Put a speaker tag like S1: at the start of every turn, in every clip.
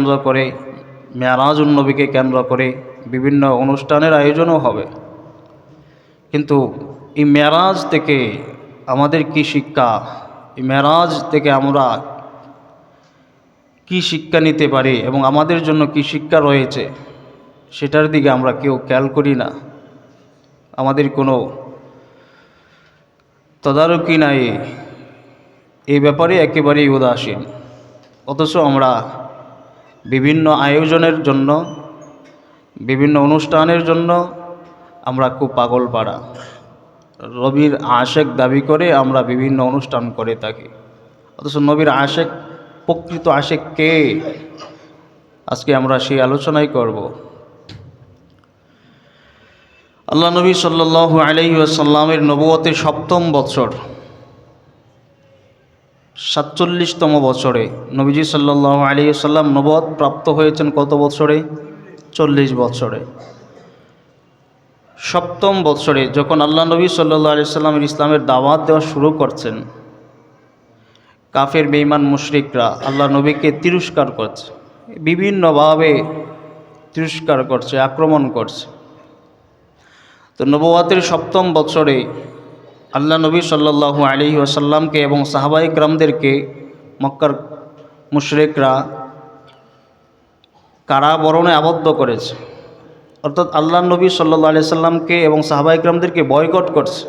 S1: কেন্দ্র করে, মেরাজুন নবীকে কেন্দ্র করে বিভিন্ন অনুষ্ঠানের আয়োজনও হবে। কিন্তু এই মেরাজ থেকে আমাদের কি শিক্ষা, এই মেরাজ থেকে আমরা কি শিক্ষা নিতে পারি এবং আমাদের জন্য কি শিক্ষা রয়েছে, সেটার দিকে আমরা কেউ খেয়াল করি না। আমাদের কোনো তদারকি নাই, এই ব্যাপারে একেবারেই উদাসীন। অথচ আমরা বিভিন্ন আয়োজনের জন্য, বিভিন্ন অনুষ্ঠানের জন্য আমরা খুব পাগল পাড়া। নবীর আশেক দাবি করে আমরা বিভিন্ন অনুষ্ঠান করে থাকি, অথচ নবীর আশেক, প্রকৃত আশেক কে, আজকে আমরা সেই আলোচনাই করব। আল্লাহ নবী সাল্লাল্লাহু আলাইহি ওয়াসাল্লামের নবুয়তের ৭ম বছর, ৪৭তম বছরে নবীজি সাল্লাল্লাহু আলাইহি ওয়াসাল্লাম নবুয়ত প্রাপ্ত হয়েছেন কত বছরে? ৪০ বছরে। ৭ম বছরে যখন আল্লাহ নবী সাল্লাল্লাহু আলাইহি ওয়াসাল্লামের ইসলামের দাওয়াত দেওয়া শুরু করছেন, কাফের বেঈমান মুশরিকরা আল্লাহ নবীকে তিরস্কার করছে, বিভিন্নভাবে তিরস্কার করছে, আক্রমণ করছে। তো নবুয়তের ৭ম বছরে আল্লাহ নবী সাল্লাল্লাহু আলাইহি ওয়াসাল্লামকে এবং সাহাবায়ে কেরামদেরকে মক্কার মুশরিকরা কারাবরণে আবদ্ধ করেছে। অর্থাৎ আল্লাহ নবী সাল্লাল্লাহু আলাইহি ওয়াসাল্লামকে এবং সাহাবায়ে কেরামদেরকে বয়কট করছে।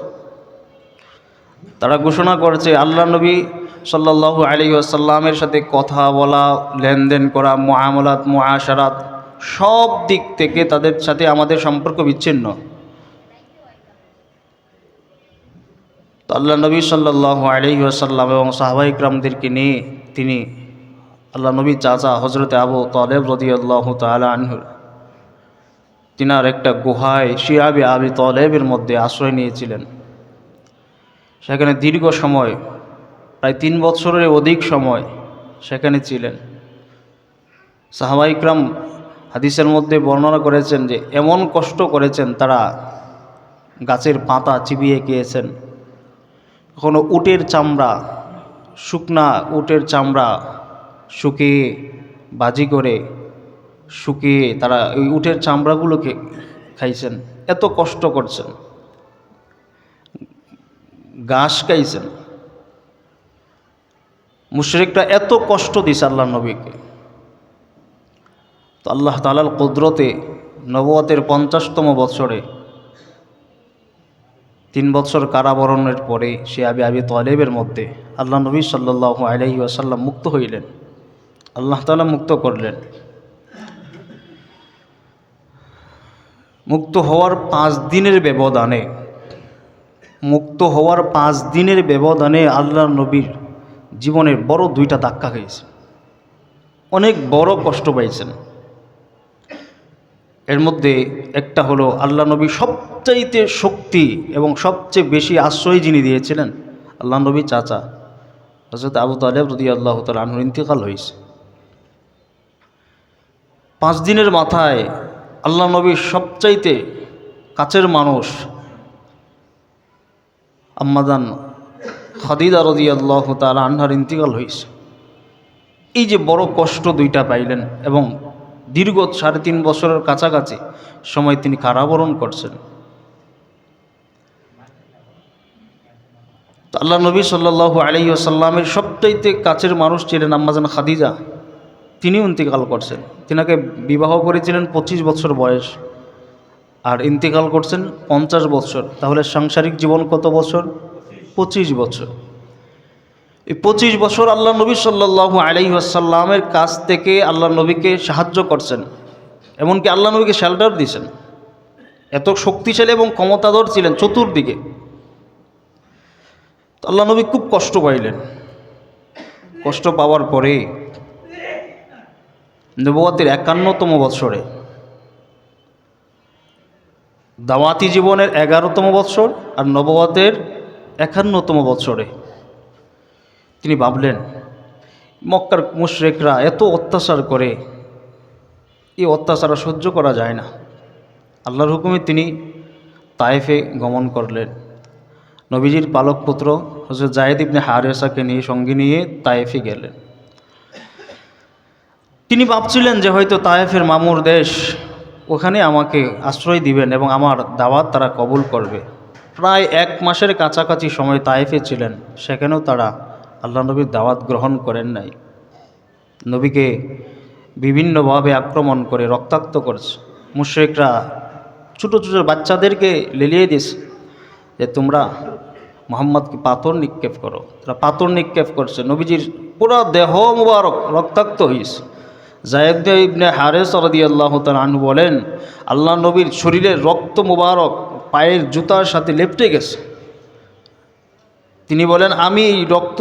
S1: তারা ঘোষণা করেছে আল্লাহ নবী সাল্লাল্লাহু আলাইহি ওয়াসাল্লামের সাথে কথা বলা, লেনদেন করা, মুআমালাত, মুআশারাত, সব দিক থেকে তাদের সাথে আমাদের সম্পর্ক বিচ্ছিন্ন। তো আল্লাহ নবী সাল্লাল্লাহু আলাইহি ওয়াসাল্লাম এবং সাহাবায়ে কেরামদেরকে নিয়ে তিনি আল্লাহ নবীর চাচা হযরতে আবু তালেব রাদিয়াল্লাহু তাআলা আনহু তিনার একটা গুহায় শিয়াবে আবি তালেবের মধ্যে আশ্রয় নিয়েছিলেন। সেখানে দীর্ঘ সময়, প্রায় ৩ বছরের অধিক সময় সেখানে ছিলেন। সাহাবায়ে কেরাম হাদিসের মধ্যে বর্ণনা করেছেন যে এমন কষ্ট করেছেন, তারা গাছের পাতা চিবিয়ে খেয়েছেন, কখনো উটের চামড়া, শুকনা উটের চামড়া শুকিয়ে ভাজি করে শুকিয়ে তারা ওই উটের চামড়াগুলোকে খাইছেন। এত কষ্ট করছেন, ঘাস খাইছেন। মুশরিকরা এত কষ্ট দিছে আল্লাহ নবীকে। তো আল্লাহ তাআলার কুদরতে নবুয়তের ৫০তম বছরে, ৩ বছর কারাবরণের পরে শিয়াবে আবি তালেবের মধ্যে আল্লাহ নবী সাল্লাল্লাহু আলাইহি ওয়াসাল্লাম মুক্ত হইলেন। আল্লাহ তাআলা মুক্ত করলেন। মুক্ত হওয়ার 5 দিনের ব্যবধানে, মুক্ত হওয়ার 5 দিনের ব্যবধানে আল্লাহ নবীর জীবনের বড় 2টা ধাক্কা খেয়েছে, অনেক বড় কষ্ট পাইছেন। এর মধ্যে একটা হলো আল্লাহ নবী সবচাইতে শক্তি এবং সবচেয়ে বেশি আশ্রয় যিনি দিয়েছিলেন, আল্লাহ নবী চাচা হযরত আবু তালেব রাদিয়াল্লাহু তাআলা আনহুর ইন্তেকাল হয়েছে। 5 দিনের মাথায় আল্লাহ নবীর সবচাইতে কাছের মানুষ আম্মাজান খাদিজা রাদিয়াল্লাহু তাআলা আনহার ইন্তেকাল হয়েছে। এই যে বড় কষ্ট 2টা পাইলেন এবং দীর্ঘ 3.5 বছরের কাছাকাছি সময় তিনি কারাবরণ করছেন। তো আল্লাহ নবী সাল্লাল্লাহু আলাইহি ওয়াসাল্লামের সবচাইতে কাছের মানুষ ছিলেন আম্মাজান খাদিজা, তিনিও ইন্তেকাল করছেন। তিনাকে বিবাহ করেছিলেন 25 বছর বয়স, আর ইন্তেকাল করছেন 50 বছর। তাহলে সাংসারিক জীবন কত বছর? 25 বছর। এই 25 বছর আল্লাহ নবী সাল্লাল্লাহু আলাইহি ওয়াসাল্লামের কাছ থেকে আল্লাহ নবীকে সাহায্য করছেন, এমনকি আল্লাহ নবীকে শেল্টার দিয়েছেন। এত শক্তিশালী এবং ক্ষমতাধর ছিলেন চতুর্দিকে। আল্লাহ নবী খুব কষ্ট পাইলেন। কষ্ট পাওয়ার পরে নবুয়তের 51তম বছরে, দাওয়াতি জীবনের 11তম বছর আর নবুয়তের 51তম বছরে তিনি ভাবলেন মক্কার মুশরিকরা এত অত্যাচার করে, এই অত্যাচার সহ্য করা যায় না। আল্লাহর হুকুমে তিনি তায়েফে গমন করলেন। নবীজির পালক পুত্র হযরত যায়েদ ইবনে হারেসাকে নিয়ে সঙ্গে নিয়ে তায়েফে গেলেন। তিনি ভাবছিলেন যে হয়তো তায়েফের মামুর দেশ, ওখানে আমাকে আশ্রয় দিবেন এবং আমার দাওয়াত তারা কবুল করবে। প্রায় 1 মাসের কাছাকাছি সময় তায়েফে ছিলেন, সেখানেও তারা আল্লাহ নবীর দাওয়াত গ্রহণ করেন নাই। নবীকে বিভিন্নভাবে আক্রমণ করে রক্তাক্ত করছে। মুশরিকরা ছোটো ছোটো বাচ্চাদেরকে লেলিয়ে দিয়েছে যে তোমরা মোহাম্মদকে পাথর নিক্ষেপ করো। তারা পাথর নিক্ষেপ করছে, নবীজির পুরো দেহ মুবারক রক্তাক্ত হয়েছে। যায়েদ ইবনে হারেস রাদিয়াল্লাহু তাআলা আনহু বলেন, আল্লাহ নবীর শরীরের রক্ত মুবারক পায়ের জুতার সাথে লেপ্টে গেছে। তিনি বলেন, আমি এই রক্ত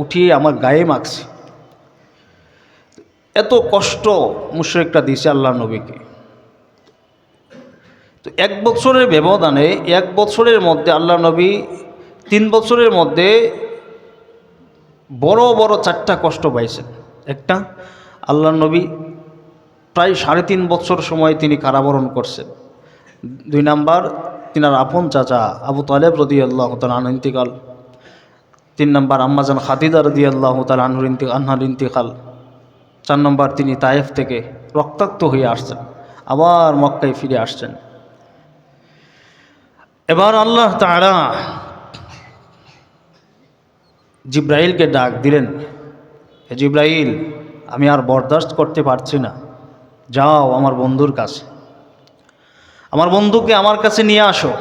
S1: উঠিয়ে আমার গায়ে মাখছি। এত কষ্ট মুশরিকরা দিয়েছে আল্লাহ নবীকে। তো 1 বছরের ব্যবধানে, 1 বছরের মধ্যে আল্লাহ নবী 3 বছরের মধ্যে বড় বড় 4টা কষ্ট পাইছেন। একটা, আল্লাহ নবী প্রায় 3.5 বছর সময় তিনি কারাবরণ করছেন। 2 নাম্বার, তিনার আপন চাচা আবু তালেব রাদিয়াল্লাহু তাআলা আনহু ইন্তিকাল। 3 নাম্বার, আম্মাজান খাদিজা রাদিয়াল্লাহু তাআলা আনহার ইন্তিকাল। 4 নম্বর, তিনি তায়েফ থেকে রক্তাক্ত হয়ে আসছেন, আবার মক্কায় ফিরে আসছেন। এবার আল্লাহ তাআলা জিব্রাইলকে ডাক দিলেন, হে জিব্রাইল, আমি আর বরদাস্ত করতে পারছি না, যাও আমার বন্ধুর কাছে, আমার বন্ধুকে আমার কাছে নিয়ে আসো,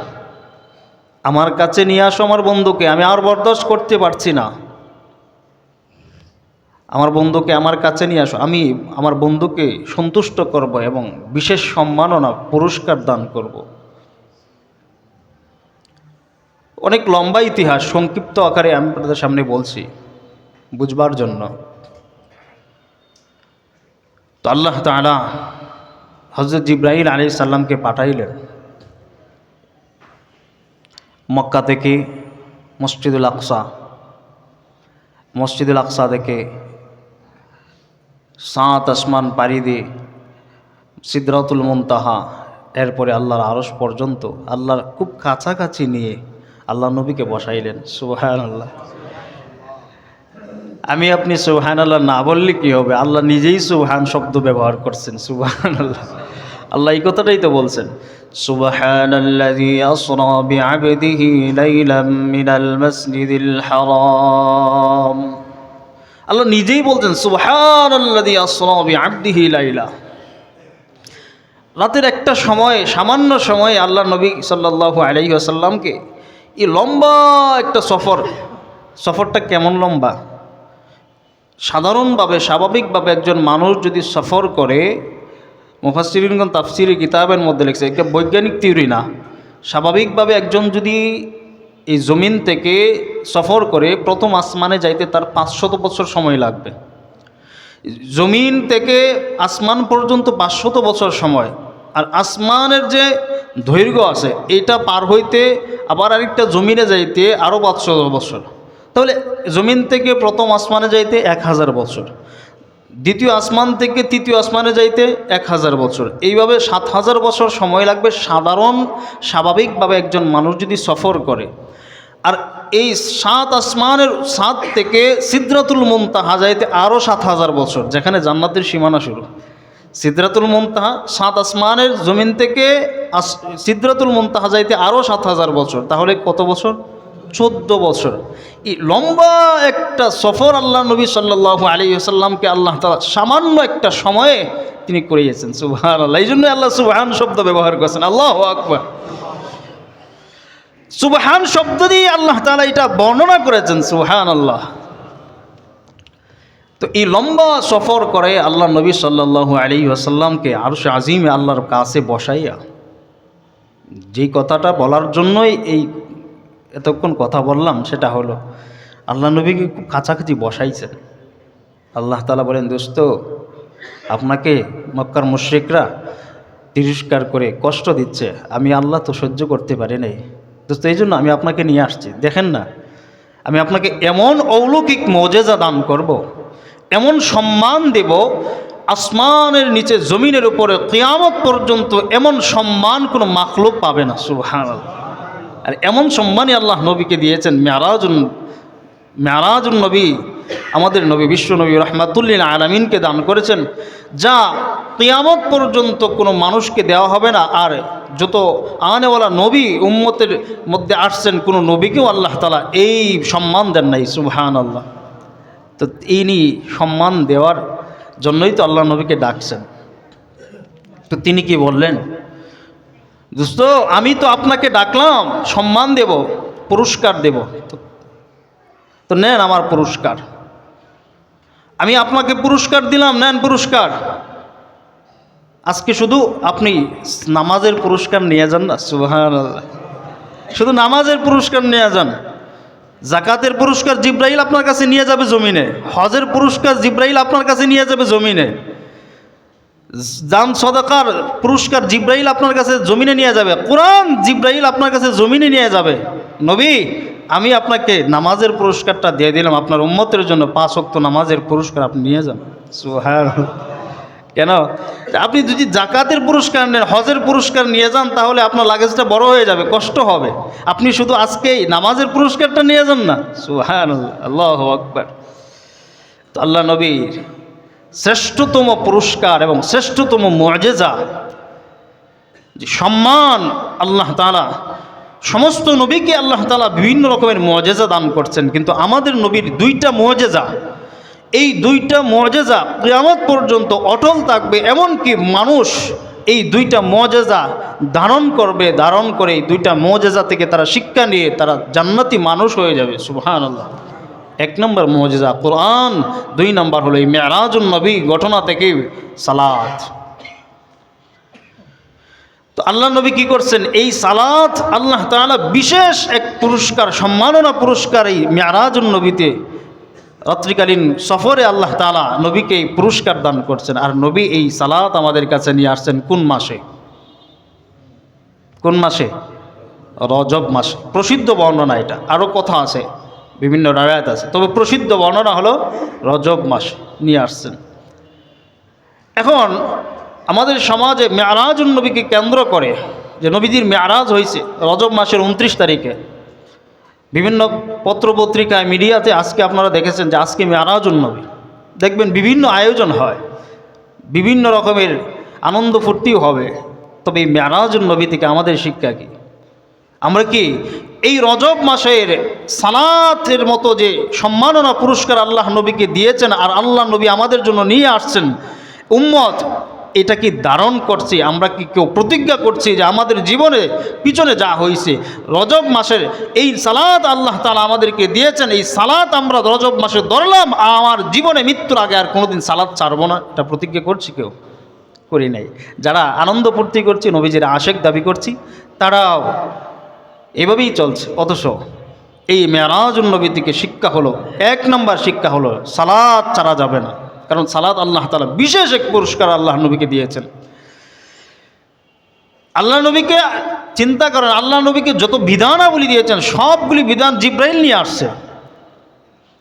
S1: আমার কাছে নিয়ে আসো আমার বন্ধুকে, আমি আর বরদাস্ত করতে পারছি না, আমার বন্ধুকে আমার কাছে নিয়ে আসো, আমি আমার বন্ধুকে সন্তুষ্ট করব এবং বিশেষ সম্মাননা পুরস্কার দান করব। অনেক লম্বা ইতিহাস, সংক্ষিপ্ত আকারে আমি আপনাদের সামনে বলছি বুঝবার জন্য। তো আল্লাহ তাআলা হযরত জিবরাইল আলাইহিস সালামকে পাঠাইলেন মক্কা থেকে মসজিদুল আকসা থেকে 7 আসমান পাড়ি দিয়ে সিদরাতুল মুনতাহা, এরপরে আল্লাহর আরশ পর্যন্ত আল্লাহর খুব কাছাকাছি নিয়ে আল্লাহ নবীকে বসাইলেন। সুবহানাল্লাহ। আমি আপনি সুবহানাল্লাহ না বললে কি হবে, আল্লাহ নিজেই সুবহান শব্দ ব্যবহার করছেন। সুবহানাল্লাহ, আল্লাহ এই কথাটাই তো বলছেন, সুবহানাল্লাযী আসরা বিআবদিহি লাইলাম মিনাল মাসজিদিল হারাম। আল্লাহ নিজেই বলছেন সুবহানাল্লাযী আসরা বিআবদিহি লাইলা। রাতের একটা সময়, সামান্য সময় আল্লাহ নবী সাল্লাল্লাহু আলাইহি ওয়াসাল্লামকে এই লম্বা একটা সফরটা কেমন লম্বা, সাধারণভাবে স্বাভাবিকভাবে একজন মানুষ যদি সফর করে, মুফাসসিরিনগণ তাফসীরের কিতাবের মধ্যে লিখছে, এটা বৈজ্ঞানিক থিওরি না, স্বাভাবিকভাবে একজন যদি এই জমিন থেকে সফর করে প্রথম আসমানে যাইতে তার 500 বছর সময় লাগবে। জমিন থেকে আসমান পর্যন্ত 500 বছর সময়, আর আসমানের যে দৈর্ঘ্য আছে এটা পার হইতে আবার আরেকটা জমিনে যাইতে আরও 500 বছর। তাহলে জমিন থেকে প্রথম আসমানে যাইতে 1000 বছর, দ্বিতীয় আসমান থেকে তৃতীয় আসমানে যাইতে 1000 বছর, এইভাবে 7000 বছর সময় লাগবে স্বাভাবিকভাবে একজন মানুষ যদি সফর করে। আর এই 7 আসমানের 7 থেকে সিদরাতুল মুনতাহা যাইতে আরও 7000 বছর, যেখানে জান্নাতের সীমানা শুরু। সিদরাতুল মুনতাহা 7 আসমানের জমিন থেকে সিদরাতুল মুনতাহা যাইতে আরও 7000 বছর, তাহলে কত বছর? 14 বছর। এই লম্বা একটা সফর আল্লাহ নবী সাল্লাল্লাহু আলাইহি ওয়াসাল্লামকে আল্লাহ তাআলা সামান্য একটা সময়ে তিনি করিয়েছেন। সুবহানাল্লাহ, এই জন্য আল্লাহ সুবহান শব্দ ব্যবহার করেছেন। আল্লাহু আকবার। সুবহান শব্দ দিয়ে আল্লাহ তাআলা এটা বর্ণনা করেছেন। সুবহানাল্লাহ। তো এই লম্বা সফর করে আল্লাহ নবী সাল্লাল্লাহু আলাইহি ওয়াসাল্লামকে আরশে আজিমে আল্লাহর কাছে বসাইয়া, যেই কথাটা বলার জন্যই এই এতক্ষণ কথা বললাম, সেটা হলো আল্লাহ নবীকে খুব কাছাকাছি বসাইছেন। আল্লাহ তাআলা বলেন, দোস্ত, আপনাকে মক্কার মুশরিকরা তিরস্কার করে কষ্ট দিচ্ছে, আমি আল্লাহ তো সহ্য করতে পারি নাই দোস্ত, এই জন্য আমি আপনাকে নিয়ে আসছি। দেখেন না, আমি আপনাকে এমন অলৌকিক মুজিজা দান করব, এমন সম্মান দেব, আসমানের নিচে জমিনের উপরে কিয়ামত পর্যন্ত এমন সম্মান কোনো মাখলুক পাবে না। সুবহানাল্লাহ। আর এমন সম্মানই আল্লাহ নবীকে দিয়েছেন। মেরাজ মেরাজুন নবী আমাদের নবী বিশ্ব নবী রহমাতুল্লিল আলামিনকে দান করেছেন, যা কিয়ামত পর্যন্ত কোনো মানুষকে দেওয়া হবে না। আর যত আনেওয়ালা নবী উম্মতের মধ্যে আসছেন, কোনো নবীকেও আল্লাহ তাআলা এই সম্মান দেন নাই। সুবহানাল্লাহ। তো ইনি সম্মান দেওয়ার জন্যই তো আল্লাহ নবীকে ডাকছেন। তো তিনি কি বললেন, দোস্ত আমি তো আপনাকে ডাকলাম, সম্মান দেব, পুরস্কার দেব, তো নেন আমার পুরস্কার। আমি আপনাকে পুরস্কার দিলাম, নেন পুরস্কার। আজকে শুধু আপনি নামাজের পুরস্কার নিয়ে যান না, সুবহানাল্লাহ, শুধু নামাজের পুরস্কার নিয়ে যান। জাকাতের পুরস্কার জিব্রাইল আপনার কাছে নিয়ে যাবে জমিনে, হজের পুরস্কার জিব্রাইল আপনার কাছে নিয়ে যাবে জমিনে, দান সদাকার পুরস্কার জিব্রাইল আপনার কাছে জমিনে নিয়ে যাবে, কোরআন জিব্রাইল আপনার কাছে জমিনে নিয়ে যাবে। নবী আমি আপনাকে নামাজের পুরস্কারটা দিয়ে দিলাম, আপনার উম্মতের জন্য 5 ওয়াক্ত নামাজের পুরস্কার আপনি নিয়ে যান। সুবহানাল্লাহ। কেন? আপনি যদি জাকাতের পুরস্কার নেন, হজের পুরস্কার নিয়ে যান, তাহলে আপনার লাগেজটা বড় হয়ে যাবে, কষ্ট হবে। আপনি শুধু আজকেই নামাজের পুরস্কারটা নিয়ে যান না। সুবহানাল্লাহ, আল্লাহু আকবার। তো আল্লাহ নবীর শ্রেষ্ঠতম পুরস্কার এবং শ্রেষ্ঠতম মুআজিজা, যে সম্মান আল্লাহ তাআলা সমস্ত নবীকে আল্লাহ তাআলা বিভিন্ন রকমের মুআজিজা দান করছেন, কিন্তু আমাদের নবীর 2টা মুআজিজা, এই 2টা মুআজিজা কিয়ামত পর্যন্ত অটল থাকবে। এমনকি মানুষ এই 2টা মুআজিজা ধারণ করবে, ধারণ করে এই 2টা মুআজিজা থেকে তারা শিক্ষা নিয়ে তারা জান্নাতি মানুষ হয়ে যাবে। সুবহানাল্লাহ। 1 নম্বর মুআজিজা কোরআন, 2 নম্বর হলো এই মেরাজুন নবী ঘটনা থেকে সালাত। তো আল্লাহ নবী কি করছেন, এই সালাত আল্লাহ তাআলা বিশেষ এক পুরস্কার, সম্মাননা পুরস্কার এই মেরাজুন নবীতে রাত্রিকালীন সফরে আল্লাহ তাআলা নবীকে এই পুরস্কার দান করছেন। আর নবী এই সালাত আমাদের কাছে নিয়ে আসছেন কোন মাসে? কোন মাসে? রজব মাসে। প্রসিদ্ধ বর্ণনা এটা, আরও কথা আছে, বিভিন্ন রাওয়ায়াত আছে, তবে প্রসিদ্ধ বর্ণনা হলো রজব মাসে নিয়ে আসছেন। এখন আমাদের সমাজে মেরাজুন নবীকে কেন্দ্র করে যে নবীজির মেরাজ হয়েছে রজব মাসের 29 তারিখে, বিভিন্ন পত্রপত্রিকায় মিডিয়াতে আজকে আপনারা দেখেছেন যে আজকে মেরাজুন নবী, দেখবেন বিভিন্ন আয়োজন হয়, বিভিন্ন রকমের আনন্দ ফুর্তিও হবে। তবে এই মেরাজুন নবী থেকে আমাদের শিক্ষা কি? আমরা কি এই রজব মাসের সালাতের মতো যে সম্মাননা পুরস্কার আল্লাহ নবীকে দিয়েছেন আর আল্লাহ নবী আমাদের জন্য নিয়ে আসছেন, উম্মত এটা কি ধারণ করছি? আমরা কি কেউ প্রতিজ্ঞা করছি যে আমাদের জীবনে পিছনে যা হয়েছে রজব মাসের এই সালাত আল্লাহ তাআলা আমাদেরকে দিয়েছেন, এই সালাত আমরা রজব মাসে ধরলাম, আমার জীবনে মৃত্যুর আগে আর কোনোদিন সালাত ছাড়বো না, এটা প্রতিজ্ঞা করছি? কেউ করি নাই। যারা আনন্দ ফুর্তি করছি, নবীজির আশেক দাবি করছি, তারাও এভাবেই চলছে। অথচ এই মেরাজুন নবী থেকে শিক্ষা হলো, 1 নম্বর শিক্ষা হলো সালাত ছাড়া যাবে না। কারণ সালাত আল্লাহ তাআলা বিশেষ এক পুরস্কার আল্লাহ নবীকে দিয়েছেন। আল্লাহ নবীকে চিন্তা করেন, আল্লাহ নবীকে যত বিধানাবলী দিয়েছেন সবগুলি বিধান জিব্রাইল নিয়ে আসছে।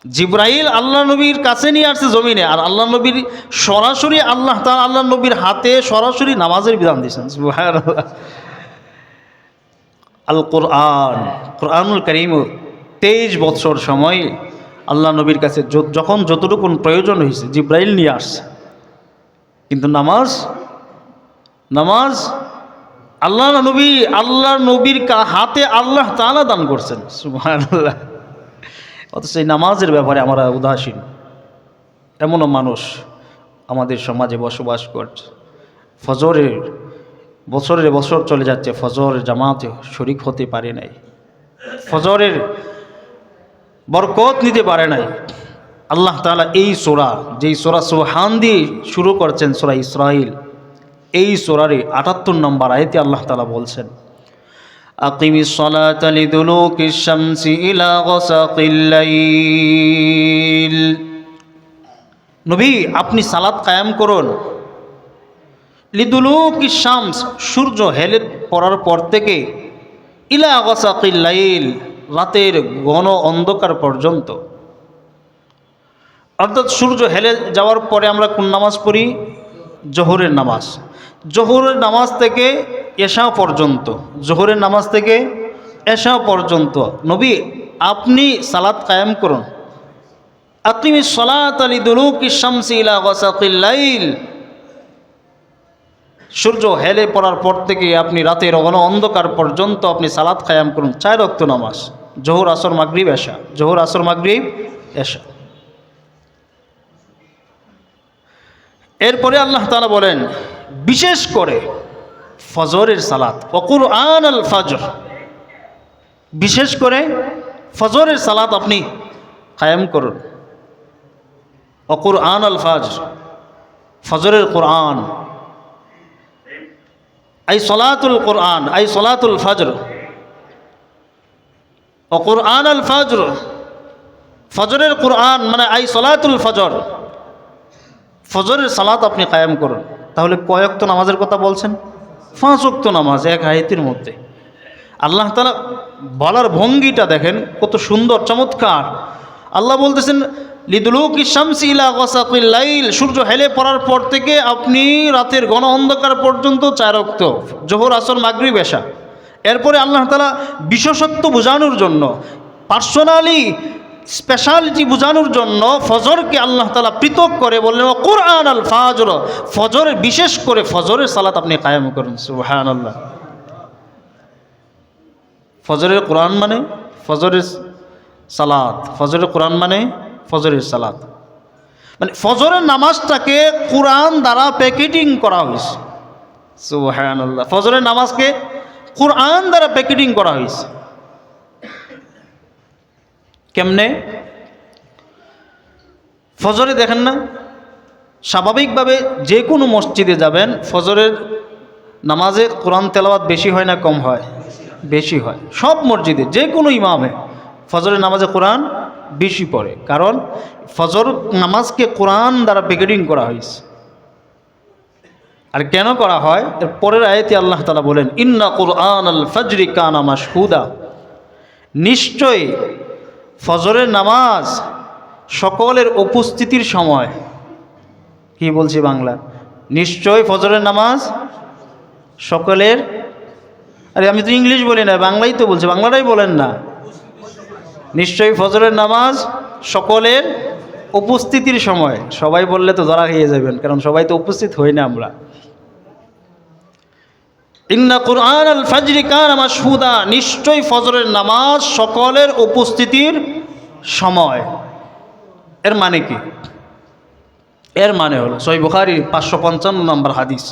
S1: জিব্রাইল আল্লাহ নবীর কাছে নিয়ে আসছে জমিনে, আর আল্লাহ নবীর সরাসরি আল্লাহ তাআলা আল্লাহ নবীর হাতে সরাসরি নামাজের বিধান দিয়েছেন। সুবহানাল্লাহ। আল কোরআন, কোরআনুল কারীম 23 বছর সময় আল্লাহ নবীর কাছে যখন যতটুকু প্রয়োজন হয়েছে জিব্রাইল নিয়ে আসছে, কিন্তু নামাজ আল্লাহ নবীর হাতে আল্লাহ তাআলা দান করছেন। সুবহানাল্লাহ। অথচ এই নামাজের ব্যাপারে আমরা উদাসীন। এমনও মানুষ আমাদের সমাজে বসবাস করছে, বছরের বছর চলে যাচ্ছে, ফজর জামাতে শরীক হতে পারে নাই, ফজরের বরকত নিতে পারে নাই। আল্লাহ তাআলা এই সূরা, যেই সূরা সুবহান দিয়ে শুরু করছেন, সূরা ইসরাইল, এই সূরার 78 নম্বর আয়াতে আল্লাহ তাআলা বলছেন, আকিমিস সালাতা লিদুলুকিশ শামসি ইলা গাসাকিল লাইল। নবী আপনি সালাত কায়েম করুন, লিদুলুকিশ শামস সূর্য হেলে পড়ার পর থেকে, ইলা গাসাকিল লাইল রাতের ঘন অন্ধকার পর্যন্ত। অর্থাৎ সূর্য হেলে যাওয়ার পরে আমরা কোন নামাজ পড়ি? জোহরের নামাজ। জোহরের নামাজ থেকে এশা পর্যন্ত, জোহরের নামাজ থেকে এশা পর্যন্ত নবী আপনি সালাত কায়েম করুন। আকিমিস সালাতা লিদুলুকিশ শামসি ইলা গাসাকিল লাইল, সূর্য হেলে পড়ার পর থেকে আপনি রাতের ঘন অন্ধকার পর্যন্ত আপনি সালাত কায়াম করুন। 4 ওয়াক্ত নামাজ, জোহর আসর মাগরিব এশা, জোহর আসর মাগরিব এশা। এরপরে আল্লাহ তাআলা বলেন বিশেষ করে ফজরের সালাত, ওয়া কুরআন আল ফজর, বিশেষ করে ফজরের সালাত আপনি কায়াম করুন। ওয়া কুরআন আল ফজর, ফজরের কোরআন, আই সলাতুল কোরআন, আই সলাতুল ফজর। ও কোরআন আল ফজর, ফজরের কোরআন মানে আই সলাতুল ফজর, ফজরের সালাত আপনি কায়েম করুন। তাহলে কয় ওয়াক্ত নামাজের কথা বলছেন? 5 ওয়াক্ত নামাজ এক আয়াতের মধ্যে। আল্লাহ তাআলা বলার ভঙ্গিটা দেখেন কত সুন্দর, চমৎকার। আল্লাহ বলতেছেন লিদুলুকিশ শামসি ইলা গাসাকিল লাইল, সূর্য হেলে পড়ার পর থেকে আপনি রাতের ঘন অন্ধকার পর্যন্ত 4 ওয়াক্ত, জোহর আসর মাগরিব এশা। এরপরে আল্লাহ তাআলা বিশেষত্ব বোঝানোর জন্য, পার্সোনালি স্পেশালিটি বোঝানোর জন্য ফজরকে আল্লাহ তাআলা পৃথক করে বললেন কুরআন আল ফজর, ফজরের বিশেষ করে ফজরের সালাত আপনি কায়েম করুন। সুবহানাল্লাহ। ফজরের কোরআন মানে ফজরের সালাত, ফজরের কোরআন মানে ফজরের সালাত, মানে ফজরের নামাজটাকে কোরআন দ্বারা প্যাকেটিং করা হয়েছে। সুবহানাল্লাহ। ফজরের নামাজকে কোরআন দ্বারা প্যাকেটিং করা হয়েছে। কেমনে? ফজরে দেখেন না, স্বাভাবিকভাবে যে কোনো মসজিদে যাবেন ফজরের নামাজে কোরআন তেলাওয়াত বেশি হয় না কম হয়? বেশি হয়। সব মসজিদে যে কোনো ইমামে ফজরের নামাজে কোরআন বেশি পড়ে, কারণ ফজর নামাজকে কোরআন দ্বারা প্যাকেটিং করা হয়েছে। আর কেন করা হয়? এর পরের আয়াতে আল্লাহ তাআলা বলেন ইন্না কুরআন আল ফজরি কানা মাশহুদা, নিশ্চয়ই ফজরের নামাজ সকলের উপস্থিতির সময়। কি বলছি বাংলা? নিশ্চয় ফজরের নামাজ সকলের, আরে আমি তো ইংলিশ বলি না, বাংলাই তো বলছি, বাংলাটাই বলেন না। নিশ্চয়ই ফজরের নামাজ সকলের উপস্থিতির সময়। সবাই বললে তো ধরা খেয়ে যাবেন, কারণ সবাই তো উপস্থিত হই না আমরা। ইন্না কুরআন আল ফজরি কানা মাশহুদা, নিশ্চয়ই ফজরের নামাজ সকলের উপস্থিতির সময়। এর মানে কি? এর মানে হলো সহিহ বুখারী 555 নম্বর হাদিস,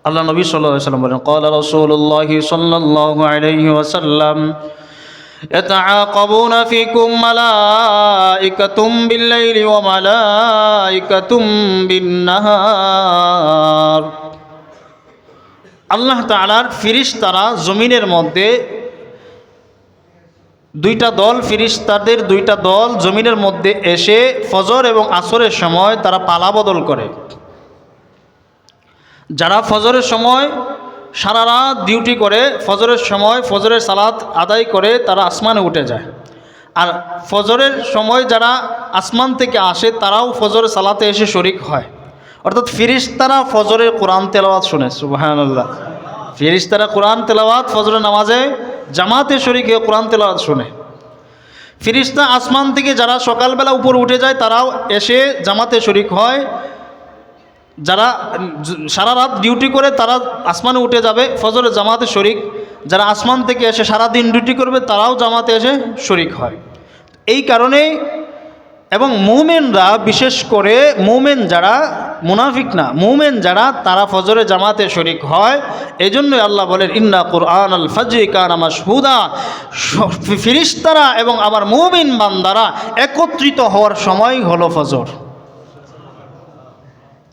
S1: আল্লাহ নবী সাল্লাল্লাহু আলাইহি ওয়াসাল্লাম বলেন ক্বালা রাসূলুল্লাহ সাল্লাল্লাহু আলাইহি ওয়াসাল্লাম ইয়াতাআকাবুনা ফীকুম মালাইকাতুম বিল-লাইলি ওয়া মালাইকাতুম বিন-নাহার। আল্লাহ তাআলার ফেরেশতারা জমিনের মধ্যে দুইটা দল, ফেরেশতাদের দুইটা দল জমিনের মধ্যে এসে ফজর এবং আসরের সময় তারা পালা বদল করে। যারা ফজরের সময় সারা রাত ডিউটি করে, ফজরের সময় ফজরের সালাত আদায় করে তারা আসমানে উঠে যায়। আর ফজরের সময় যারা আসমান থেকে আসে তারাও ফজরের সালাতে এসে শরিক হয়। অর্থাৎ ফেরেশতারা ফজরের কোরআন তেলাওয়াত শুনে। সুবহানাল্লাহ। ফেরেশতারা কোরআন তেলাওয়াত ফজরের নামাজে জামাতে শরিক হয়ে কোরআন তেলাওয়াত শুনে। ফেরেশতা আসমান থেকে যারা সকালবেলা উপর উঠে যায় তারাও এসে জামাতে শরিক হয়। যারা সারা রাত ডিউটি করে তারা আসমানে উঠে যাবে, ফজরের জামাতে শরিক। যারা আসমান থেকে এসে সারা দিন ডিউটি করবে তারাও জামাতে এসে শরিক হয়। এই কারণে এবং মুমিনরা, বিশেষ করে মুমিন যারা, মুনাফিক না, মুমিন যারা, তারা ফজরের জামাতে শরিক হয়। এই জন্যই আল্লাহ বলেন ইন্না কুরআন আল ফজরি কানা মাশহুদা, ফেরেশতারা এবং আবার মুমিন বান্দারা একত্রিত হওয়ার সময় হলো ফজর।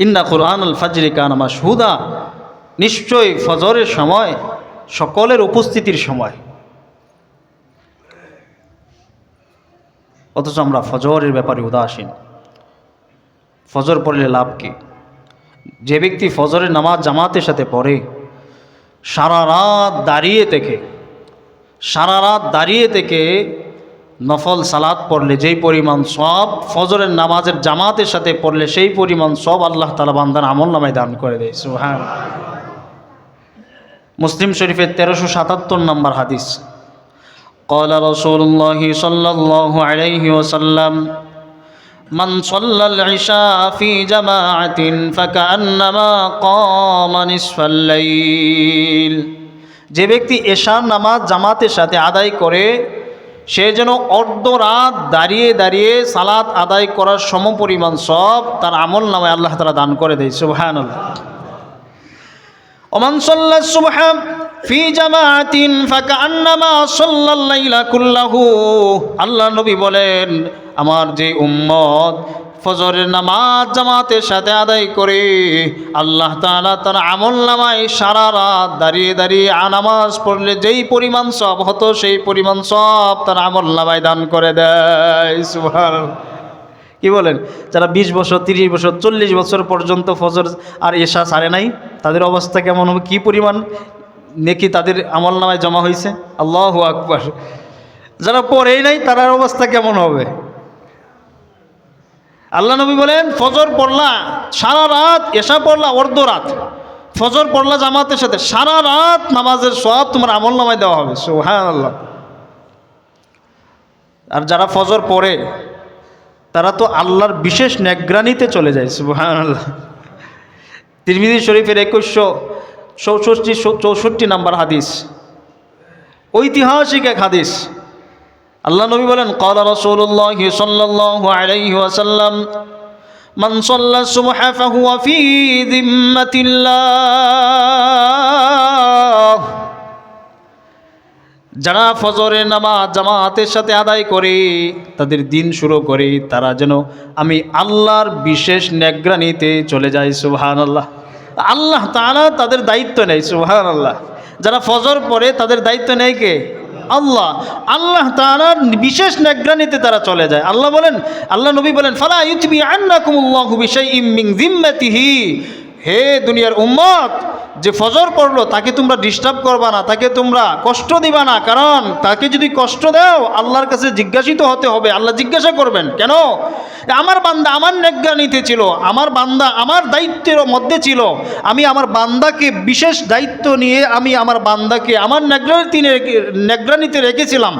S1: ইন্না কুরআন আল ফজরি কানা মাশহুদা, নিশ্চয়ই ফজরের সময় সকলের উপস্থিতির সময়। অথচ আমরা ফজরের ব্যাপারে উদাসীন। ফজর পড়লে লাভ কি? যে ব্যক্তি ফজরের নামাজ জামাতের সাথে পড়ে, সারা রাত দাঁড়িয়ে থেকে নফল সালাত পড়লে যেই পরিমাণ সব, ফজরের নামাজের জামাতের সাথে পড়লে সেই পরিমাণ সব আল্লাহ তাআলা বান্দার আমলনামায় দান করে দেয়। সুবহানাল্লাহ। মুসলিম শরীফের 1377 নম্বর হাদিস, قال رسول الله صلى الله عليه وسلم মান সাল্লাল ইশা ফি জামাআতিন ফাকান্নামা কামা নিসফাল লাইল, যে ব্যক্তি এশার নামাজ জামাতের সাথে আদায় করে সে যেন অর্ধরাত দাঁড়িয়ে দাঁড়িয়ে সালাত আদায় করার সমপরিমাণ সব তার আমল নামায় আল্লাহ তাআলা দান করে দেয়। সুবহানাল্লাহ। ওমান সাল্লাস সুবহা ফি জামাআতিন ফাকান্নামা সাল্লাল লাইলা কুল্লাহু, আল্লাহ নবী বলেন আমার যে উম্মত ফজরের নামাজ জামাতের সাথে আদায় করে আল্লাহ তাআলা তার আমল নামায় সারা রাত দাঁড়িয়ে দাঁড়িয়ে নামাজ পড়লে যেই পরিমাণ সওয়াব হতো সেই পরিমাণ সওয়াব তার আমল নামায় দান করে দেয়। সুবহানাল্লাহ। কি বলেন, যারা 20 বছর 30 বছর 40 বছর পর্যন্ত ফজর আর এশা ছাড়ে নাই, তাদের অবস্থা কেমন হবে, কি পরিমাণ নেকি তাদের আমল নামায় জমা হয়েছে। আল্লাহু আকবার। যারা পড়েই নাই তার অবস্থা কেমন হবে। আল্লাহ নবী বলেন ফজর পড়লা সারা রাত, এশা পড়লা অর্ধ রাত, ফজর পড়লা জামাতের সাথে সারা রাত নামাজের সওয়াব তোমার আমল নামায় দেওয়া হবে। সুবহানাল্লাহ। আর যারা ফজর পড়ে তারা তো আল্লাহর বিশেষ নেগরানিতে চলে যায়। সুবহানাল্লাহ। তিরমিজি শরীফের 2164 নম্বর হাদিস, ঐতিহাসিক এক হাদিস। আল্লাহ নবী বলেন ক্বালা রাসূলুল্লাহ সাল্লাল্লাহু আলাইহি ওয়াসাল্লাম মান সাল্লা সুবহা ফাহুয়া ফি যিম্মাতিল্লাহ, যারা ফজরের নামাজ জামাতের সাথে আদায় করে তাদের দিন শুরু করে তারা যেন আমি আল্লাহর বিশেষ নেগরানিতে চলে যায়। সুবহানাল্লাহ। আল্লাহ তাআলা তাদের দায়িত্ব নেয়। সুবহানাল্লাহ। যারা ফজর পড়ে তাদের দায়িত্ব নেয় কে? আল্লাহ। আল্লাহ তাআলার বিশেষ নেগরানিতে তারা চলে যায়। আল্লাহ নবী বলেন ফালা ইউতবি আন্নাকুমুল্লাহু বিশাইইম মিন যিম্মাতিহি, হে দুনিয়ার উম্মত, যে ফজর পড়লো তাকে তোমরা ডিস্টার্ব করবা না, তাকে তোমরা কষ্ট দিবা না, কারণ তাকে যদি কষ্ট দাও আল্লাহর কাছে জিজ্ঞাসিত হতে হবে। আল্লাহ জিজ্ঞাসা করবেন কেন? আমার বান্দা আমার নেগরানিতে ছিল, আমার বান্দা আমার দায়িত্বের মধ্যে ছিল, আমি আমার বান্দাকে বিশেষ দায়িত্ব নিয়ে আমি আমার বান্দাকে আমার নেগরানিতে রেখেছিলাম,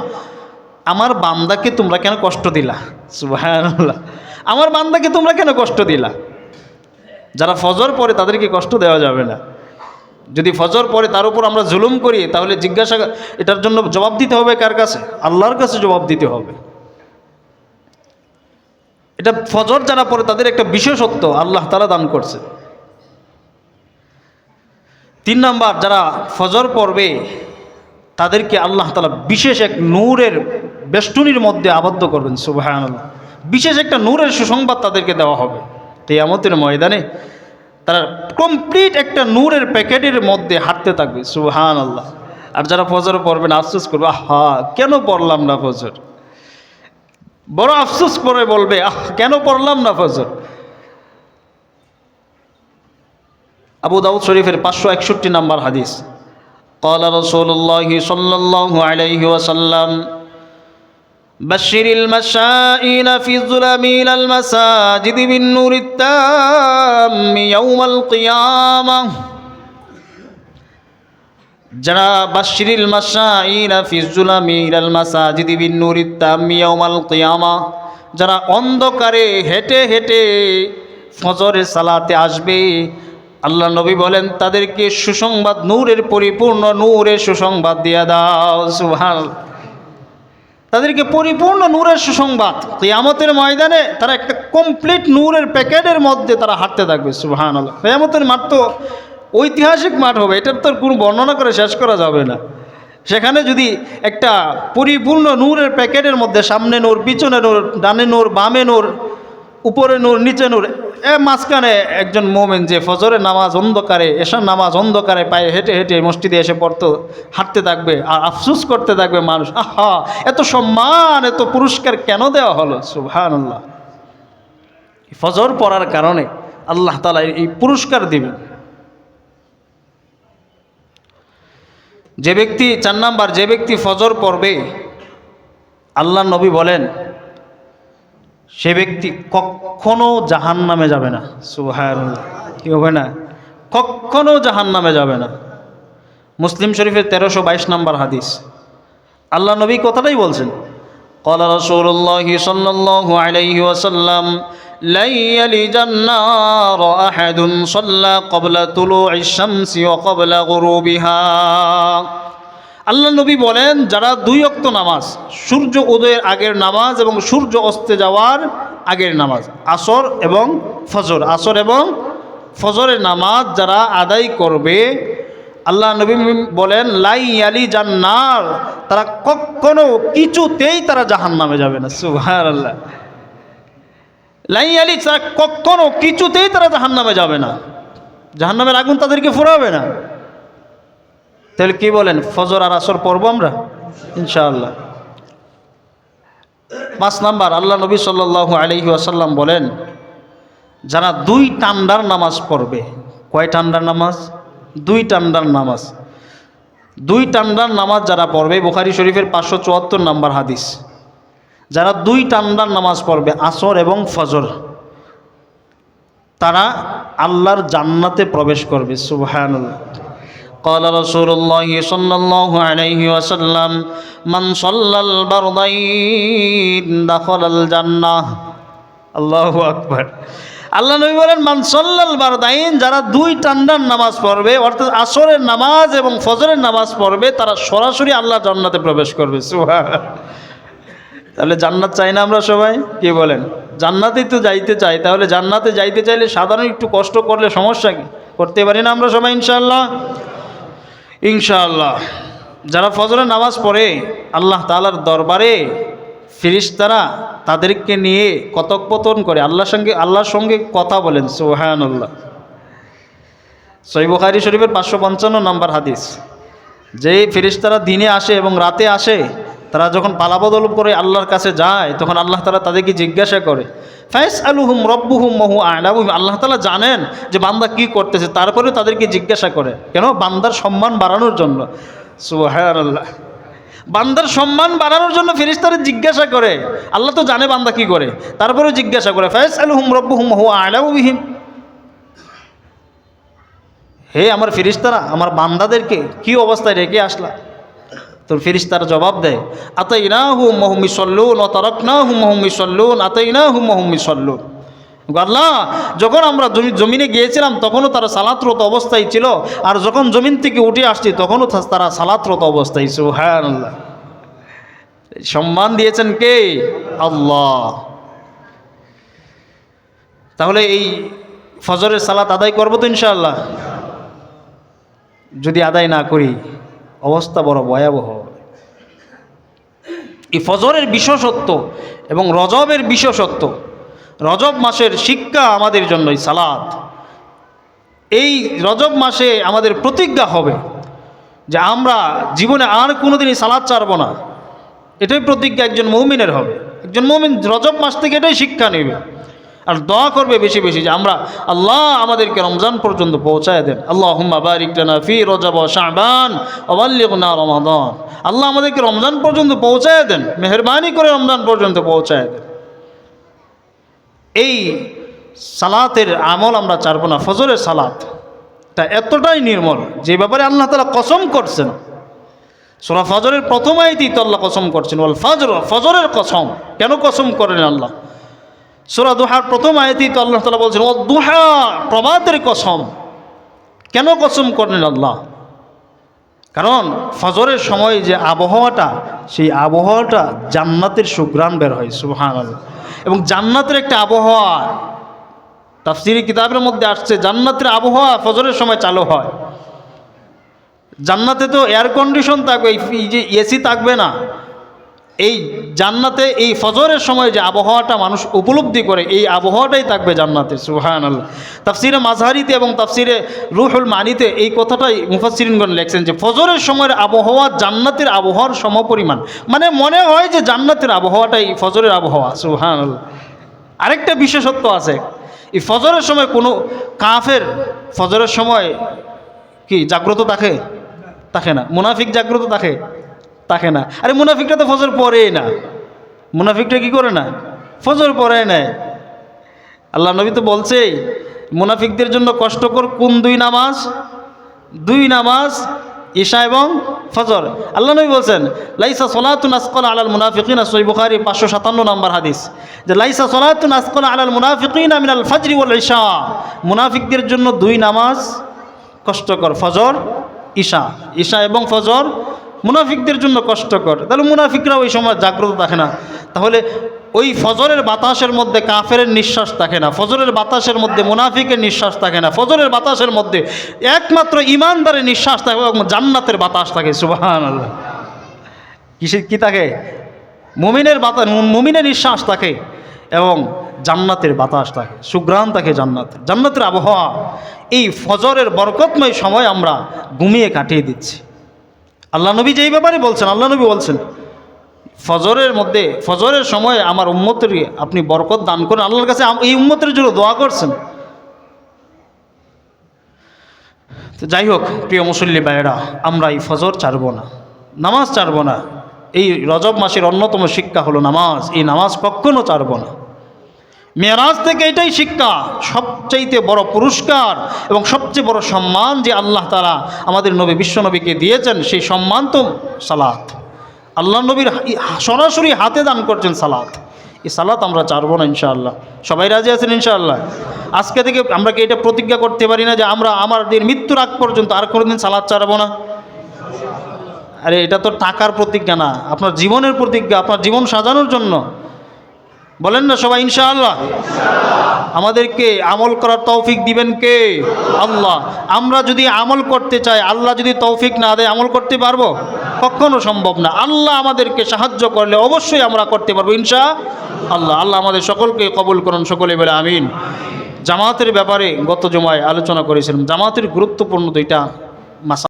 S1: আমার বান্দাকে তোমরা কেন কষ্ট দিলা? সুবহানাল্লাহ। আমার বান্দাকে তোমরা কেন কষ্ট দিলা? যারা ফজর পড়ে তাদেরকে কষ্ট দেওয়া যাবে না। যদি ফজর পড়ে তার উপর আমরা জুলুম করি তাহলে জিজ্ঞাসা এটার জন্য জবাব দিতে হবে কার কাছে? আল্লাহর কাছে জবাব দিতে হবে। এটা ফজর যারা পড়ে তাদের একটা বিশেষত্ব আল্লাহ তাআলা দান করছে। 3 নাম্বার, যারা ফজর পড়বে তাদেরকে আল্লাহ তাআলা বিশেষ এক নূরের বেষ্টনীর মধ্যে আবদ্ধ করবেন। সুবহানাল্লাহ। বিশেষ একটা নূরের সুসংবাদ তাদেরকে দেওয়া হবে কিয়ামতের ময়দানে। তারা কমপ্লিট একটা নূরের প্যাকেটের মধ্যে হাঁটতে থাকবে। সুবহানাল্লাহ। আর যারা ফজর পড়বে না আফসোস করবে, আহা কেন পড়লাম না ফজর, বড় আফসোস করে বলবে কেন পড়লাম না ফজর। আবু দাউদ শরীফের 561 নম্বর হাদিস, ক্বালা রাসূলুল্লাহ সাল্লাল্লাহু আলাইহি ওয়াসাল্লাম বাশশিরিল মাশাঈনা ফি যুলামিল মাসাজিদ বিন নূরিত তাম্মি ইয়াউমাল কিয়ামাহ, যারা বাশশিরিল মাশাঈনা ফি যুলামিল মাসাজিদ বিন নূরিত তাম্মি ইয়াউমাল কিয়ামাহ, যারা অন্ধকারে হেঁটে হেঁটে ফজরের সালাতে আসবে, আল্লাহ নবী বলেন তাদেরকে সুসংবাদ, নূরের পরিপূর্ণ নূরের সুসংবাদ দিয়ে দাও। সুবহানাল্লাহ। তাদেরকে পরিপূর্ণ নূরের সুসংবাদ, কিয়ামতের ময়দানে তারা একটা কমপ্লিট নূরের প্যাকেটের মধ্যে তারা হাঁটতে থাকবে। সুবহানাল্লাহ। কিয়ামতের মাঠ তো ঐতিহাসিক মাঠ হবে, এটার তো কোনো বর্ণনা করে শেষ করা যাবে না। সেখানে যদি একটা পরিপূর্ণ নূরের প্যাকেটের মধ্যে সামনে নূর, পিছনে নূর, ডানে নূর, বামে নূর, উপরে নূর, নিচে নূর, মাঝখানে একজন মোমেন যে ফজরের নামাজ অন্ধকারে, এশার নামাজ অন্ধকারে পায়ে হেঁটে হেঁটে মসজিদে এসে পড়তো, হাঁটতে থাকবে আর আফসোস করতে থাকবে মানুষ, আহা এত সম্মান এত পুরস্কার কেন দেওয়া হলো। সুবহানাল্লাহ। ফজর পড়ার কারণে আল্লাহ তাআলা এই পুরস্কার দিবেন। যে ব্যক্তি 4 নাম্বার, যে ব্যক্তি ফজর পড়বে আল্লাহ নবী বলেন সে ব্যক্তি কখনো জাহান্নামে যাবে না। সুবহানাল্লাহ। কি হবে না? কখনো জাহান্নামে যাবে না। মুসলিম শরীফের 1322 নম্বর হাদিস, আল্লাহ নবী কথাটাই বলছেন, قال رسول الله صلى الله عليه وسلم لن يلج النار أحد صلى قبل طلوع الشمس وقبل غروبها। আল্লাহ নবী বলেন, যারা 2 ওয়াক্ত নামাজ, সূর্য উদয়ের আগের নামাজ এবং সূর্য অস্তে যাওয়ার আগের নামাজ, আসর এবং ফজর, আসর এবং ফজরের নামাজ যারা আদায় করবে, আল্লাহ নবী বলেন লাই ইয়ালি জান্নার, তারা কখনো কিছুতেই তারা জাহান্নামে যাবে না। সুবহানাল্লাহ। লাই ইয়ালি, তারা কখনো কিছুতেই তারা জাহান্নামে যাবে না, জাহান্নামের আগুন তাদেরকে ফুরাবে না। তাহলে কি বলেন, ফজর আর আসর পড়বো আমরা ইনশাআল্লাহ। 5 নাম্বার, আল্লাহ নবী সাল্লাল্লাহু আলাইহি ওয়াসাল্লাম বলেন, যারা 2 টান্ডার নামাজ পড়বে। কয় টান্ডার নামাজ? 2 টান্ডার নামাজ। 2 টান্ডার নামাজ যারা পড়বে, বুখারী শরীফের 574 নাম্বার হাদিস, যারা 2 টান্ডার নামাজ পড়বে আসর এবং ফজর, তারা আল্লাহর জান্নাতে প্রবেশ করবে। সুবহানাল্লাহ। قال رسول الله صلى الله عليه وسلم من صلى البردين دخل الجنة। আল্লাহু আকবার। আল্লাহ নবী বলেন, মান সাল্লাল বারদাইন, যারা 2 টান্ডার নামাজ পড়বে, অর্থাৎ আসরের নামাজ এবং ফজরের নামাজ পড়বে, তারা সরাসরি আল্লাহর জান্নাতে প্রবেশ করবে। সুবহানাল্লাহ। তাহলে জান্নাত চাই না আমরা সবাই? কি বলেন? জান্নাতেই তো যাইতে চাই। তাহলে জান্নাতে যাইতে চাইলে সাধারণ একটু কষ্ট করলে সমস্যা কি? করতে পারি না আমরা সবাই ইনশাআল্লাহ? ইনশাআল্লাহ। যারা ফজরের নামাজ পড়ে, আল্লাহ তাআলার দরবারে ফেরেশতারা তাদেরকে নিয়ে কথোপকথন করে, আল্লাহর সঙ্গে কথা বলেন। সুবহানাল্লাহ। সহিহ বুখারী শরীফের 555 নাম্বার হাদিস, যে ফেরেশতারা দিনে আসে এবং রাতে আসে, তারা যখন পালাবদল করে আল্লাহর কাছে যায়, তখন আল্লাহ তাআলা তাদেরকে জিজ্ঞাসা করে, ফায়াসআলুহুম রাব্বুহুম ওয়া হুয়া আ'লামু। আল্লাহ তাআলা জানেন যে বান্দা কি করতেছে, তারপরে তাদেরকে জিজ্ঞাসা করে, কেন? বান্দার সম্মান বাড়ানোর জন্য। সুবহানাল্লাহ। বান্দার সম্মান বাড়ানোর জন্য ফেরেশতারা জিজ্ঞাসা করে। আল্লাহ তো জানে বান্দা কি করে, তারপরেও জিজ্ঞাসা করে, ফায়াসআলুহুম রাব্বুহুম ওয়া হুয়া আ'লামু বিহিম। হে আমার ফেরেশতারা, আমার বান্দাদেরকে কি অবস্থায় রেখে আসলা? তোর ফেরেশতারা জবাব দেয়, আতাইনাহুম ওয়া হুম ইউসাল্লুন ওয়া তারাকনাহুম ওয়া হুম ইউসাল্লুন, আতাইনাহুম ওয়া হুম ইউসাল্লুন। আল্লাহ, যখন আমরা জমিনে গিয়েছিলাম তখনও তারা সালাতরত অবস্থায় ছিল, আর যখন জমিন থেকে উঠে আসছি তখনও তারা সালাতরত অবস্থায়। সুবহানাল্লাহ। সম্মান দিয়েছেন কে? আল্লাহ। তাহলে এই ফজরের সালাত আদায় করবো তো ইনশাআল্লাহ? যদি আদায় না করি অবস্থা বড় ভয়াবহ। এই ফজরের বিশেষত্ব এবং রজবের বিশেষত্ব, রজব মাসের শিক্ষা আমাদের জন্যই সালাত। এই রজব মাসে আমাদের প্রতিজ্ঞা হবে যে আমরা জীবনে আর কোনোদিনই সালাত ছাড়ব না। এটাই প্রতিজ্ঞা একজন মুমিনের হবে। একজন মুমিন রজব মাস থেকে এটাই শিক্ষা নেবে, আর দোয়া করবে বেশি বেশি যে আমরা, আল্লাহ আমাদেরকে রমজান পর্যন্ত পৌঁছায় দেন। আল্লাহুম্মা বারিক লানা ফি রজব ওয়া শাবান ওয়া বাল্লিগনা রমাদান। আল্লাহ আমাদেরকে রমজান পর্যন্ত পৌঁছায় দেন, মেহেরবানি করে রমজান পর্যন্ত পৌঁছায় দেন। এই সালাতের আমল আমরা ছাড়ব না। ফজরের সালাতটা এতটাই নির্মল যে ব্যাপারে আল্লাহ তাআলা কসম করছেন। সূরা ফজরের প্রথম আয়াতেই তো আল্লাহ কসম করছেন, ওয়াল ফজর, ফজরের কসম। কেন কসম করেন আল্লাহ? সূরা দুহার প্রথম আয়াতেই তো আল্লাহ তাআলা বলছেন, ওয়াদ দুহা, প্রভাতের কসম। কেন কসম করেন আল্লাহ? কারণ ফজরের সময় যে আবহাওয়াটা, সেই আবহাওয়াটা জান্নাতের সুঘ্রাণ বের হয়। সুবহানাল্লাহ। এবং জান্নাতের একটা আবহাওয়া, তাফসীরি কিতাবের মধ্যে আসছে, জান্নাতের আবহাওয়া ফজরের সময় চালু হয়। জান্নাতে তো এয়ার কন্ডিশন থাকবে, এই যে এসি থাকবে না। এই জান্নাতে এই ফজরের সময় যে আবহাওয়াটা মানুষ উপলব্ধি করে, এই আবহাওয়াটাই থাকবে জান্নাতে। সুবহানাল্লাহ। তাফসীরে মাযহারিতে এবং তাফসীরে রুহুল মানিতে এই কথাটাই মুফাসসিরিনগণ লেখছেন যে ফজরের সময়ের আবহাওয়া জান্নাতের আবহাওয়ার সমপরিমাণ। মানে মনে হয় যে জান্নাতের আবহাওয়াটাই ফজরের আবহাওয়া। সুবহানাল্লাহ। আরেকটা বিশেষত্ব আছে, এই ফজরের সময় কোনো কাফের ফজরের সময় কি জাগ্রত থাকে না। মুনাফিক জাগ্রত থাকে না। আরে মুনাফিকটা তো ফজর পড়েই না। মুনাফিকটা কি করে না? ফজর পড়ে না। আল্লাহ নবী তো বলছেই, মুনাফিকদের জন্য কষ্টকর কোন 2 নামাজ? 2 নামাজ, ঈশা এবং ফজর। আল্লাহ নবী বলছেন লাইসা সলাতুন আসকালা আলাল মুনাফিকিনা, সহিহ বুখারী 557 নম্বর হাদিস, যে লাইসা সলাতুন আসকালা আলাল মুনাফিকিনা মিনাল ফজরি ওয়াল ইশা, মুনাফিকদের জন্য দুই নামাজ কষ্টকর, ফজর ঈশা, ঈশা এবং ফজর মুনাফিকদের জন্য কষ্টকর। তাহলে মুনাফিকরা ওই সময় জাগ্রত থাকে না। তাহলে ওই ফজরের বাতাসের মধ্যে কাফেরের নিঃশ্বাস থাকে না, ফজরের বাতাসের মধ্যে মুনাফিকের নিঃশ্বাস থাকে না, ফজরের বাতাসের মধ্যে একমাত্র ইমানদারের নিঃশ্বাস থাকে এবং জান্নাতের বাতাস থাকে। সুবহানাল্লাহ। কিসের কি থাকে? মুমিনের বাতাস, মুমিনের নিঃশ্বাস থাকে এবং জান্নাতের বাতাস থাকে, সুঘ্রাণ থাকে জান্নাতের, জান্নাতের আবহাওয়া। এই ফজরের বরকতময় সময় আমরা ঘুমিয়ে কাটিয়ে দিচ্ছি। আল্লাহ নবী যেই ব্যাপারে বলছেন, আল্লাহ নবী বলছেন ফজরের মধ্যে, ফজরের সময় আমার উম্মতের আপনি বরকত দান করেন, আল্লাহর কাছে এই উম্মতের জন্য দোয়া করছেন। তো যাই হোক প্রিয় মুসল্লি ভাইয়েরা, আমরা এই ফজর ছাড়ব না, নামাজ ছাড়ব না। এই রজব মাসের অন্যতম শিক্ষা হলো নামাজ, এই নামাজ কখনো ছাড়ব না। মেরাজ থেকে এটাই শিক্ষা, সবচাইতে বড় পুরস্কার এবং সবচেয়ে বড় সম্মান যে আল্লাহ তাআলা আমাদের নবী বিশ্বনবীকে দিয়েছেন, সেই সম্মান তো সালাত। আল্লাহ নবীর সরাসরি হাতে দান করছেন সালাত। এই সালাত আমরা ছাড়বো না ইনশাআল্লাহ। সবাই রাজি আছেন ইনশাআল্লাহ? আজকে থেকে আমরা কি এটা প্রতিজ্ঞা করতে পারি না যে আমরা আমাদের মৃত্যুর আগ পর্যন্ত আর কোনোদিন সালাত ছাড়বো না? আরে এটা তো টাকার প্রতিজ্ঞা না, আপনার জীবনের প্রতিজ্ঞা, আপনার জীবন সাজানোর জন্য। বলেন না সবাই ইনশাআল্লাহ? আমাদেরকে আমল করার তৌফিক দিবেন কে? আল্লাহ। আমরা যদি আমল করতে চাই, আল্লাহ যদি তৌফিক না দেয় আমল করতে পারবো? কখনো সম্ভব না। আল্লাহ আমাদেরকে সাহায্য করলে অবশ্যই আমরা করতে পারবো ইনশাআল্লাহ। আল্লাহ আমাদের সকলকে কবুল করুন, সকলে বলে আমিন। জামাতের ব্যাপারে গত জুমায় আলোচনা করেছিলাম। জামাতের গুরুত্বপূর্ণ দুইটা মাসা